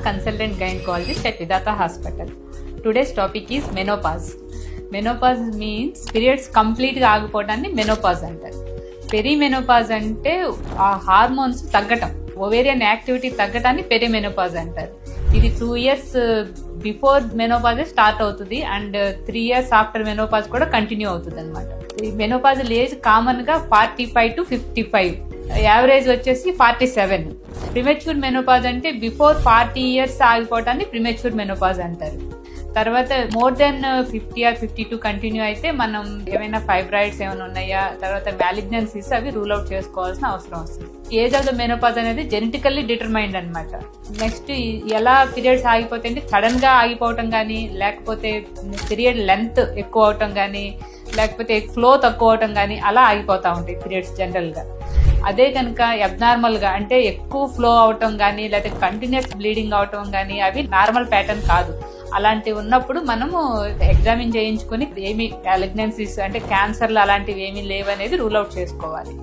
consultant gynecologist at Vidata Hospital. Today's topic is menopause. Menopause means periods కంప్లీట్గా ఆగిపోవడాన్ని menopause అంటారు. Perimenopause అంటే ఆ hormones తగ్గటం, ఓవేరియన్ యాక్టివిటీ తగ్గటాన్ని పెరిమెనోపాజ్ అంటారు. ఇది 2 years బిఫోర్ మెనోపాజ్ స్టార్ట్ అవుతుంది అండ్ 3 years ఆఫ్టర్ మెనోపాజ్ కూడా కంటిన్యూ అవుతుంది అనమాట. ఈ మెనోపాజ్ ఏజ్ కామన్ గా 45 to 55, యావరేజ్ వచ్చేసి 47. ప్రిమెచ్యూర్ మెనోపాజ్ అంటే బిఫోర్ 40 years ఆగిపోవటాన్ని ప్రిమెచ్యూర్ మెనోపాజ్ అంటారు. తర్వాత మోర్ దెన్ 50 or 52 కంటిన్యూ అయితే మనం ఏమైనా ఫైబ్రాయిడ్స్ ఏమైనా ఉన్నాయా, తర్వాత మ్యాలిగ్నెన్సీస్ అవి రూల్ అవుట్ చేసుకోవాల్సిన అవసరం వస్తుంది. ఏజ్ ఆఫ్ ద మెనోపాజ్ అనేది జెనెటికల్లీ డిటర్మైన్డ్ అనమాట. నెక్స్ట్ ఎలా పీరియడ్స్ ఆగిపోతే అంటే సడన్ గా ఆగిపోవటం కానీ, లేకపోతే పీరియడ్ లెంత్ ఎక్కువ అవటం కానీ, లేకపోతే ఫ్లో తక్కువ అవటం కానీ అలా ఆగిపోతూ ఉంటాయి పీరియడ్స్ జనరల్ గా. అదే కనుక అబ్నార్మల్ గా అంటే ఎక్కువ ఫ్లో అవటం కానీ, లేకపోతే కంటిన్యూస్ బ్లీడింగ్ అవటం కానీ అవి నార్మల్ ప్యాటర్న్ కాదు. అలాంటివి ఉన్నప్పుడు మనము ఎగ్జామిన్ చేయించుకుని ఏమి మ్యాలిగ్నెన్సీస్ అంటే క్యాన్సర్లు అలాంటివి ఏమీ లేవనేది రూల్ అవుట్ చేసుకోవాలి.